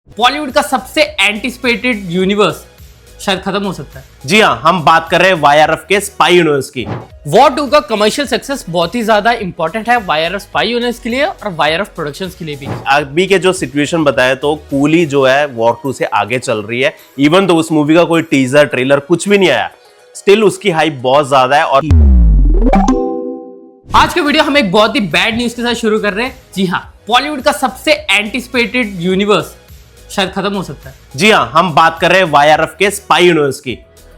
बॉलीवुड का सबसे anticipated universe शायद खत्म हो सकता है। जी हाँ, हम बात कर रहे हैं वाईआरएफ के स्पाई यूनिवर्स की। वॉर 2 का कमर्शियल सक्सेस बहुत ही ज्यादा इंपॉर्टेंट है वाईआरएफ स्पाई यूनिवर्स के लिए और वाईआरएफ प्रोडक्शंस के लिए भी। अभी के जो सिचुएशन बताए तो कूली जो है वॉर 2 से आगे चल रही है। इवन तो उस मूवी का कोई टीजर ट्रेलर कुछ भी नहीं आया, स्टिल उसकी हाइप बहुत ज्यादा है। और आज का वीडियो हम एक बहुत ही बैड न्यूज के साथ शुरू कर रहे हैं। जी हाँ, बॉलीवुड का सबसे एंटिसिपेटेड यूनिवर्स शायद खत्म हो सकता है। जी हाँ, हम बात कर रहे हैं वाईआरएफ के स्पाई यूनिवर्स की।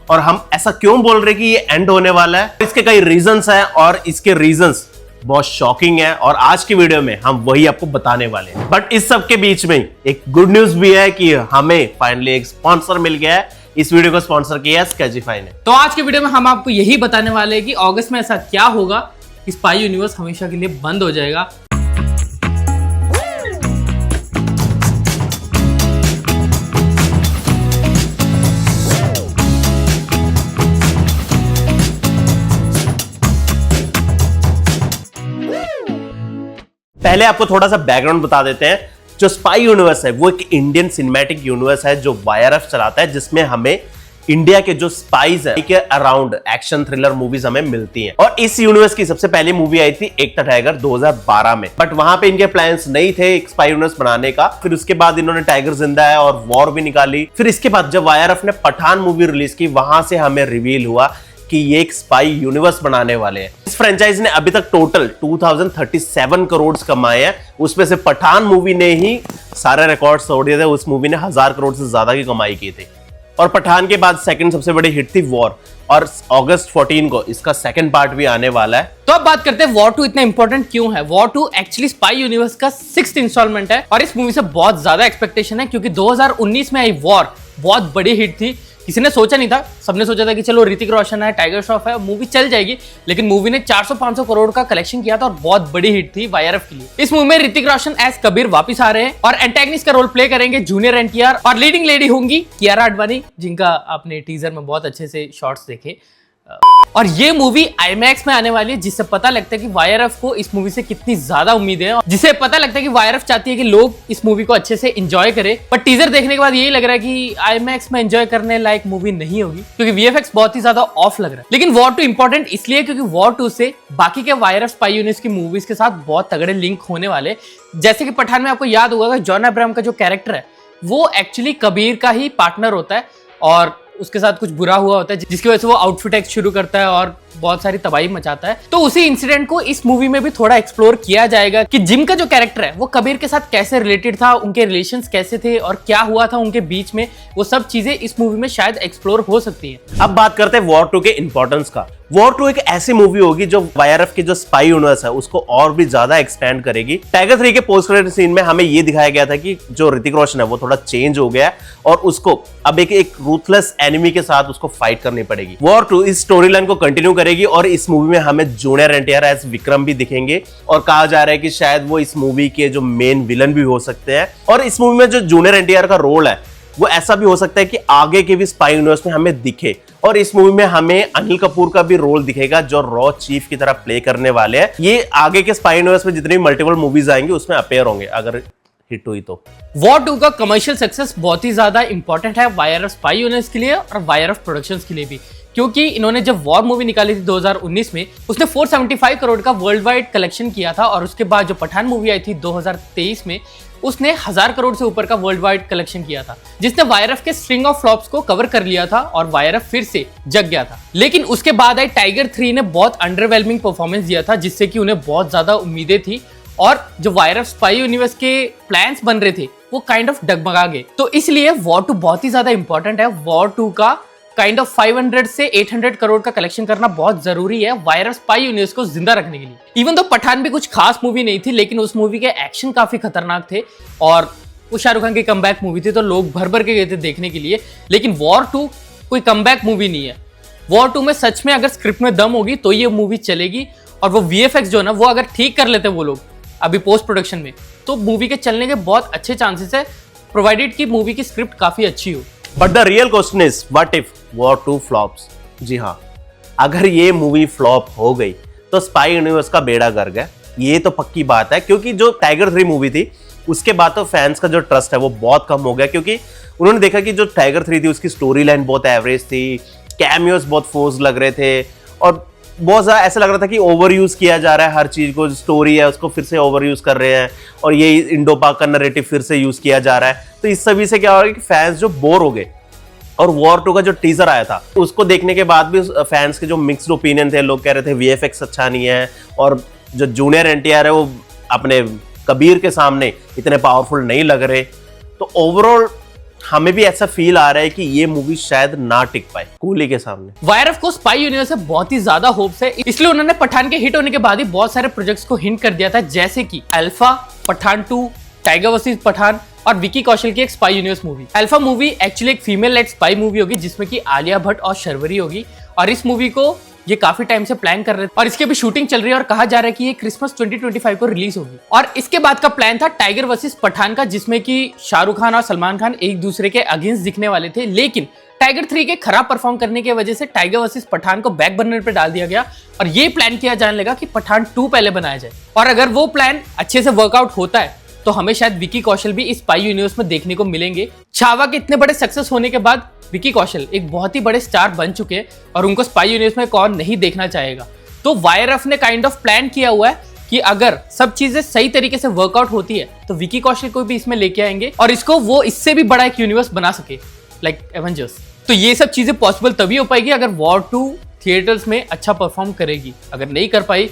और हम ऐसा क्यों बोल रहे हैं कि ये एंड होने वाला है, इसके कई रीजंस हैं और इसके रीजंस बहुत शॉकिंग है और आज की वीडियो में हम वही आपको बताने वाले हैं। बट इस सब के बीच में एक गुड न्यूज भी है कि हमें फाइनली एक स्पॉन्सर मिल गया है। इस वीडियो को स्पॉन्सर किया है स्केजीफाई ने। तो आज के वीडियो में हम आपको यही बताने वाले हैं कि अगस्त में ऐसा क्या होगा कि स्पाई यूनिवर्स हमेशा के लिए बंद हो जाएगा। पहले आपको थोड़ा सा बैकग्राउंड बता देते हैं। जो स्पाई यूनिवर्स है वो एक इंडियन सिनेमैटिक यूनिवर्स है जो वाईआरएफ चलाता है, जिसमें हमें इंडिया के जो स्पाइस है के अराउंड एक्शन थ्रिलर मूवीज हमें मिलती हैं। और इस यूनिवर्स की सबसे पहली मूवी आई थी एक था टाइगर 2012 में। बट वहां पे इनके प्लान्स नहीं थे एक स्पाई यूनिवर्स बनाने का। फिर उसके बाद इन्होंने टाइगर जिंदा है और वॉर भी निकाली। फिर इसके बाद जब वाईआरएफ ने पठान मूवी रिलीज की, वहां से हमें रिवील हुआ कि ये एक स्पाई यूनिवर्स बनाने वाले हैं। इस फ्रेंचाइज ने अभी तक टोटल 2037 करोड़ कमाए हैं। उसमें से पठान मूवी ने ही सारे रिकॉर्ड्स तोड़ दिए थे। उस मूवी ने 1000 करोड़ से ज्यादा की कमाई की थी। और पठान के बाद सेकंड सबसे बड़ी हिट थी वॉर, और अगस्त 14 को इसका सेकंड पार्ट भी आने वाला है। तो अब बात करते हैं वॉर 2 इतना इंपॉर्टेंट क्यों है। वॉर 2 एक्चुअली स्पाई यूनिवर्स का 6th इंस्टॉलमेंट है और इस मूवी से बहुत ज्यादा एक्सपेक्टेशन है क्योंकि 2019 में आई वॉर बहुत बड़ी हिट थी। किसी ने सोचा नहीं था, सबने सोचा था कि चलो ऋतिक रोशन है, टाइगर श्रॉफ है, मूवी चल जाएगी। लेकिन मूवी ने 400-500 करोड़ का कलेक्शन किया था और बहुत बड़ी हिट थी वाईआरएफ के लिए। इस मूवी में ऋतिक रोशन एज कबीर वापस आ रहे हैं और एंटेगनिस्ट का रोल प्ले करेंगे जूनियर एनटीआर और लीडिंग लेडी होंगी कियारा आडवाणी, जिनका आपने टीजर में बहुत अच्छे से शॉट्स देखे। और ये मूवी आईमैक्स में आने वाली है, जिससे पता लगता है कि वाईआरएफ को इस मूवी से कितनी ज्यादा उम्मीद है, जिससे पता लगता है कि वाईआरएफ चाहती है कि लोग इस मूवी को अच्छे से एंजॉय करें। पर टीजर देखने के बाद यही लग रहा है कि आईमैक्स में एंजॉय करने लायक मूवी नहीं होगी क्योंकि वीएफएक्स बहुत ही ज्यादा ऑफ लग रहा है। लेकिन वॉर 2 इंपॉर्टेंट इसलिए क्योंकि वॉर 2 से बाकी के वाईआरएफ स्पाई यूनिवर्स की मूवीज के साथ बहुत तगड़े लिंक होने वाले। जैसे कि पठान में आपको याद होगा कि जॉन अब्राहम का जो कैरेक्टर है वो एक्चुअली कबीर का ही पार्टनर होता है और उसके साथ कुछ बुरा हुआ होता है जिसकी वजह से वो आउटफिट एक्ट शुरू करता है और बहुत सारी तबाही मचाता है। तो उसी इंसिडेंट को इस मूवी में भी थोड़ा एक्सप्लोर किया जाएगा कि जिम का जो कैरेक्टर है वो कबीर के साथ कैसे रिलेटेड था, उनके रिलेशंस कैसे थे और क्या हुआ था उनके बीच में। वो सब चीजें इस मूवी में शायद एक्सप्लोर हो सकती है। अब बात करते हैं वॉर 2 के इंपॉर्टेंस का। वॉर 2 एक ऐसी मूवी होगी जो वाईआरएफ के जो स्पाई यूनिवर्स है उसको और भी ज्यादा एक्सपेंड करेगी। टाइगर 3 के पोस्ट क्रेडिट सीन में हमें ये दिखाया गया था कि जो ऋतिक रोशन है वो थोड़ा चेंज हो गया है और उसको अब एक रूथलेस एनिमी के साथ उसको फाइट करनी पड़ेगी। वॉर 2 इस स्टोरी लाइन को कंटिन्यू करेगी और इस मूवी में हमें जूनियर एनटीआर एज विक्रम भी दिखेंगे और कहा जा रहा है कि शायद वो इस मूवी के जो मेन विलन भी हो सकते हैं। और इस मूवी में जो जूनियर एनटीआर का रोल है वो ऐसा भी हो सकता है कि आगे के भी स्पाई यूनिवर्स में हमें दिखे। और इस मूवी में हमें अनिल कपूर का भी रोल दिखेगा जो रॉ चीफ की तरह प्ले करने वाले हैं। ये आगे के स्पाई यूनिवर्स में जितनी मल्टीपल मूवीज आएंगी उसमें अपेयर होंगे अगर हिट हुई तो। वॉर 2 का कमर्शियल सक्सेस बहुत ही ज्यादा इंपॉर्टेंट है वाईआरएफ स्पाई यूनिवर्स के लिए और वाईआरएफ प्रोडक्शंस के लिए भी, क्योंकि इन्होंने जब वॉर मूवी निकाली थी 2019 में उसने 475 करोड़ का वर्ल्ड वाइड कलेक्शन किया था और उसके बाद जो पठान मूवी आई थी 2023 में उसने 1000 करोड़ से ऊपर का वर्ल्ड वाइड कलेक्शन किया था, जिसने वाईआरएफ के स्ट्रिंग ऑफ फ्लॉप्स को कवर कर लिया था और वाईआरएफ फिर से जग गया था। लेकिन उसके बाद आई टाइगर 3 ने बहुत अंडरवेलमिंग परफॉर्मेंस दिया था जिससे कि उन्हें बहुत ज्यादा उम्मीदें थी और जो वाईआरएफ स्पाई यूनिवर्स के प्लान्स बन रहे थे वो काइंड ऑफ डगमगा गए। तो इसलिए वॉर 2 बहुत ही ज्यादा इंपॉर्टेंट है। वॉर 2 का काइंड ऑफ 500 से 800 करोड़ का कलेक्शन करना बहुत जरूरी है वाईआरएफ स्पाई यूनिवर्स को जिंदा रखने के लिए। इवन तो पठान भी कुछ खास मूवी नहीं थी लेकिन उस मूवी के एक्शन काफी खतरनाक थे और वो शाहरुख खान की कमबैक मूवी थी तो लोग भर भर के गए थे देखने के लिए। लेकिन वॉर 2 कोई कमबैक मूवी नहीं है। वॉर 2 में सच में अगर स्क्रिप्ट में दम होगी तो ये मूवी चलेगी और वो वीएफएक्स जो है ना वो अगर ठीक कर लेते वो लोग अभी पोस्ट प्रोडक्शन में तो मूवी के चलने के बहुत अच्छे चांसेस है, प्रोवाइडेड कि मूवी की स्क्रिप्ट काफी अच्छी हो। But the real question is what if War 2 flops. जी हाँ, अगर ये मूवी फ्लॉप हो गई तो स्पाई यूनिवर्स का बेड़ा गर्क है। ये तो पक्की बात है क्योंकि जो टाइगर 3 मूवी थी उसके बाद तो फैंस का जो ट्रस्ट है वो बहुत कम हो गया, क्योंकि उन्होंने देखा कि जो टाइगर 3 थी उसकी स्टोरी लाइन बहुत एवरेज थी, कैमियोस बहुत फोर्स लग रहे थे और बहुत ज़्यादा ऐसा लग रहा था कि ओवर यूज़ किया जा रहा है हर चीज़ को, स्टोरी है उसको फिर से ओवर यूज़ कर रहे हैं और ये इंडो पाक का नैरेटिव फिर से यूज़ किया जा रहा है। तो इस सभी से क्या हो रहा है कि फैंस जो बोर हो गए। और वॉर 2 का जो टीजर आया था उसको देखने के बाद भी फैंस के जो मिक्स्ड ओपिनियन थे, लोग कह रहे थे वीएफएक्स अच्छा नहीं है और जो जूनियर एनटीआर है वो अपने कबीर के सामने इतने पावरफुल नहीं लग रहे। तो ओवरऑल हमें भी ऐसा फील आ रहा है कि ये मूवी शायद ना टिक पाए कूली के सामने। वायरफ को स्पाई यूनिवर्स से बहुत ही ज्यादा होप्स है, इसलिए उन्होंने पठान के हिट होने के बाद ही बहुत सारे प्रोजेक्ट्स को हिंट कर दिया था, जैसे कि Alpha, Pathaan 2, Tiger versus Pathaan और विकी कौशल की एक spy universe movie. Alpha movie actually एक फीमेल लेड स्पाई मूवी होगी जिसमें कि आलिया भट्ट और शर्वरी होगी और इस मूवी को ये काफी टाइम से प्लान कर रहे थे और इसकी भी शूटिंग चल रही है और कहा जा रहा है कि ये क्रिसमस 2025 को रिलीज होगी। और इसके बाद का प्लान था टाइगर वर्सेस पठान का, जिसमें कि शाहरुख खान और सलमान खान एक दूसरे के अगेंस्ट दिखने वाले थे, लेकिन टाइगर 3 के खराब परफॉर्म करने की वजह से टाइगर वर्सेस पठान को बैक बर्नर पे डाल दिया गया और ये प्लान किया जाने लगा कि पठान 2 पहले बनाया जाए। और अगर वो प्लान अच्छे से वर्कआउट होता है तो हमें शायद विकी कौशल भी इस स्पाई यूनिवर्स में देखने को मिलेंगे। छावा के इतने बड़े सक्सेस होने के बाद विकी कौशल एक बहुत ही बड़े स्टार बन चुके हैं और उनको स्पाई यूनिवर्स में कौन नहीं देखना चाहेगा। तो वायरफ ने काइंड ऑफ प्लान किया हुआ है कि अगर सब चीजें सही तरीके से वर्कआउट होती है तो विकी कौशल को भी इसमें लेके आएंगे और इसको वो इससे भी बड़ा एक यूनिवर्स बना सके, लाइक एवेंजर्स। तो ये सब चीजें पॉसिबल तभी हो पाएगी अगर वॉर 2 थिएटर्स में अच्छा परफॉर्म करेगी, अगर नहीं कर पाई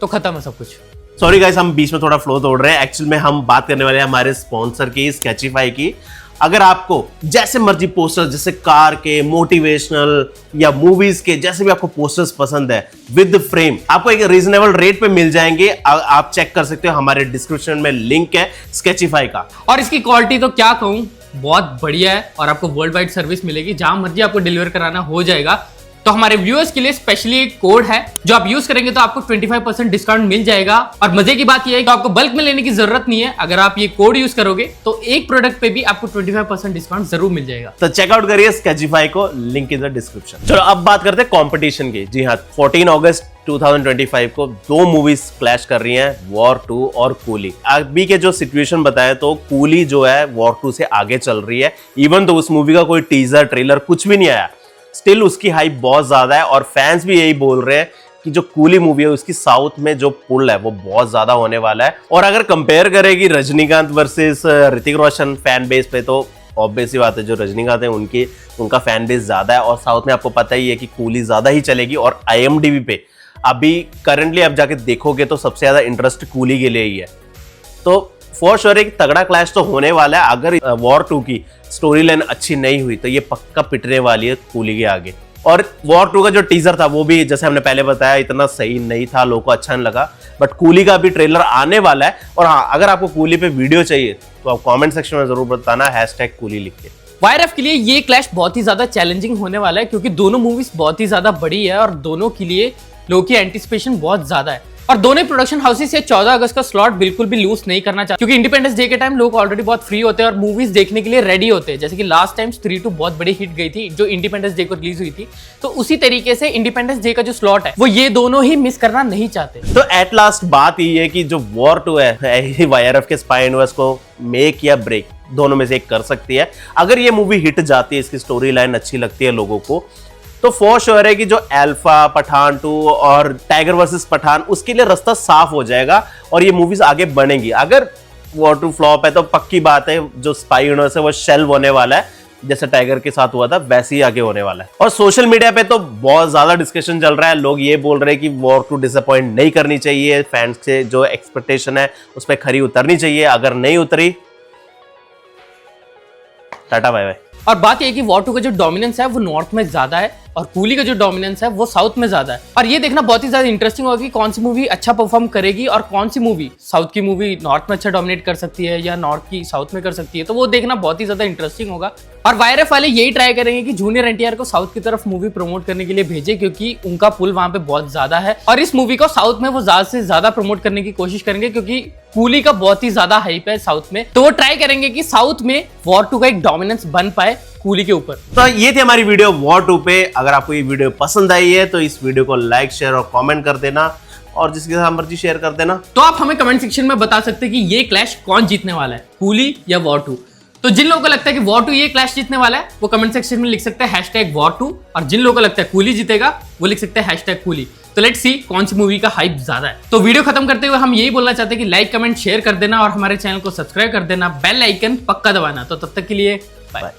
तो खत्म है सब कुछ। सॉरी गाइस, हम बीच में थोड़ा फ्लो तोड़ रहे हैं। एक्चुअल में हम बात करने वाले हैं हमारे स्पॉन्सर की, स्केचिफाई की। अगर आपको जैसे मर्जी पोस्टर्स, जैसे कार के, मोटिवेशनल या मूवीज के, जैसे भी आपको पोस्टर्स पसंद है विद फ्रेम, आपको एक रीजनेबल रेट पे मिल जाएंगे। आप चेक कर सकते हो, हमारे डिस्क्रिप्शन में लिंक है स्केचिफाई का। और इसकी क्वालिटी तो क्या कहूँ, बहुत बढ़िया है और आपको वर्ल्ड वाइड सर्विस मिलेगी, जहां मर्जी आपको डिलीवर कराना हो जाएगा। तो हमारे व्यूअर्स के लिए स्पेशली एक कोड है जो आप यूज करेंगे तो आपको 25% डिस्काउंट मिल जाएगा। और मजे की बात यह है कि आपको बल्क में लेने की जरूरत नहीं है, अगर आप ये कोड यूज करोगे तो एक प्रोडक्ट पे भी आपको 25% डिस्काउंट जरूर मिल जाएगा। तो चेकआउट करिए स्केचिफाई को, लिंक इन द डिस्क्रिप्शन। चलो अब बात करते हैं कंपटीशन की। जी हाँ, 14 अगस्त 2025 को 2 मूवीज क्लैश कर रही हैं, वॉर 2 और कूली। अभी के जो सिचुएशन बताए तो कूली जो है वॉर 2 से आगे चल रही है, इवन तो उस मूवी का कोई टीजर ट्रेलर कुछ भी नहीं आया, स्टिल उसकी हाइप बहुत ज्यादा है और फैंस भी यही बोल रहे हैं कि जो कूली मूवी है उसकी साउथ में जो पुल है वो बहुत ज्यादा होने वाला है। और अगर कंपेयर करेगी Rajinikanth versus Hrithik Roshan fan base पे, तो ऑब्वियस ही बात है जो रजनीकांत है उनका फैन बेस ज्यादा है और साउथ में आपको पता ही है कि कूली ज्यादा ही चलेगी। और IMDb पे अभी करंटली आप जाके देखोगे तो सबसे ज्यादा इंटरेस्ट कूली के लिए ही है। तो फॉर श्योर एक तगड़ा क्लैश तो होने वाला है। अगर वॉर 2 की स्टोरी लाइन अच्छी नहीं हुई तो ये पक्का पिटने वाली है कूली के आगे। और वॉर 2 का जो टीजर था वो भी जैसे हमने पहले बताया इतना सही नहीं था, लोगों को अच्छा नहीं लगा, बट कूली का भी ट्रेलर आने वाला है। और हाँ, अगर आपको कूली पे वीडियो चाहिए तो आप कमेंट सेक्शन में जरूर बताना, #कूली लिख के। वायरफ के लिए ये क्लैश बहुत ही ज्यादा चैलेंजिंग होने वाला है क्योंकि दोनों मूवीज बहुत ही ज्यादा बड़ी है और दोनों के लिए लोगों की एंटिसिपेशन बहुत ज्यादा है। और दोनों प्रोडक्शन हाउसेस ये 14 अगस्त का स्लॉट बिल्कुल भी लूज नहीं करना चाहते क्योंकि इंडिपेंडेंस डे के टाइम लोग ऑलरेडी बहुत फ्री होते हैं और मूवीज देखने के लिए रेडी होते हैं। जैसे कि लास्ट टाइम स्त्री 2 बहुत बड़ी हिट गई थी जो इंडिपेंडेंस डे को रिलीज हुई थी, तो उसी तरीके से इंडिपेंडेंस डे का जो स्लॉट है वो ये दोनों ही मिस करना नहीं चाहते। तो एट लास्ट बात ये है कि जो वॉर 2 है वायरफ के स्पाई यूनिवर्स को मेक या ब्रेक दोनों में से एक कर सकती है। अगर ये मूवी हिट जाती है, इसकी स्टोरी लाइन अच्छी लगती है लोगों को, तो फॉर श्योर है कि जो अल्फा, पठान 2 और टाइगर वर्सेस पठान, उसके लिए रास्ता साफ हो जाएगा और ये मूवीज आगे बढ़ेंगी। अगर वॉर 2 फ्लॉप है तो पक्की बात है जो स्पाई यूनिवर्स है वो शेल्व होने वाला है, जैसे टाइगर के साथ हुआ था वैसे ही आगे होने वाला है। और सोशल मीडिया पे तो बहुत ज्यादा डिस्कशन चल रहा है, लोग ये बोल रहे हैं कि वॉर 2 डिसअपॉइंट नहीं करनी चाहिए, फैंस से जो एक्सपेक्टेशन है उस पर खरी उतरनी चाहिए, अगर नहीं उतरी टाटा बाय बाय। और बात यह है कि वॉर 2 का जो डोमिनेंस है वो नॉर्थ में ज्यादा है और कूली का जो डोमिनेंस है वो साउथ में ज्यादा है। और ये देखना बहुत ही ज्यादा इंटरेस्टिंग होगा कि कौन सी मूवी अच्छा परफॉर्म करेगी और कौन सी मूवी साउथ की मूवी नॉर्थ में अच्छा डोमिनेट कर सकती है या नॉर्थ की साउथ में कर सकती है, तो वो देखना बहुत ही ज्यादा इंटरेस्टिंग होगा। और वायरफ वाले यही ट्राई करेंगे कि जूनियर एनटीआर को साउथ की तरफ मूवी प्रमोट करने के लिए भेजे क्योंकि उनका पुल वहां पे बहुत ज्यादा है और इस मूवी को साउथ में वो ज्यादा से ज्यादा प्रमोट करने की कोशिश करेंगे क्योंकि कूली का बहुत ही ज्यादा हाइप है साउथ में, तो वो ट्राई करेंगे कि साउथ में वॉर 2 का एक डोमिनेंस बन पाए कूली के ऊपर। तो ये थी हमारी वीडियो वॉर 2 पे। अगर आपको ये वीडियो पसंद आई है तो इस वीडियो को लाइक, शेयर और कमेंट कर देना। और जिसके साथ मर्जी शेयर कर देना। तो आप हमें कमेंट सेक्शन में बता सकते हैं कि ये क्लैश कौन जीतने वाला है, कूली या वॉर 2। तो जिन लोगों को लगता है कि वॉर 2 ये क्लैश जीतने वाला है वो कमेंट सेक्शन में लिख सकते हैं #वॉर2, और जिन लोगों को लगता है कूली जीतेगा वो लिख सकते हैं #कूली। तो लेट्स सी कौन सी मूवी का हाइप ज्यादा है। तो वीडियो खत्म करते हुए हम यही बोलना चाहते हैं कि लाइक कमेंट शेयर कर देना और हमारे चैनल को सब्सक्राइब कर देना, बेल आइकन पक्का दबाना। तो तब तक के लिए बाय।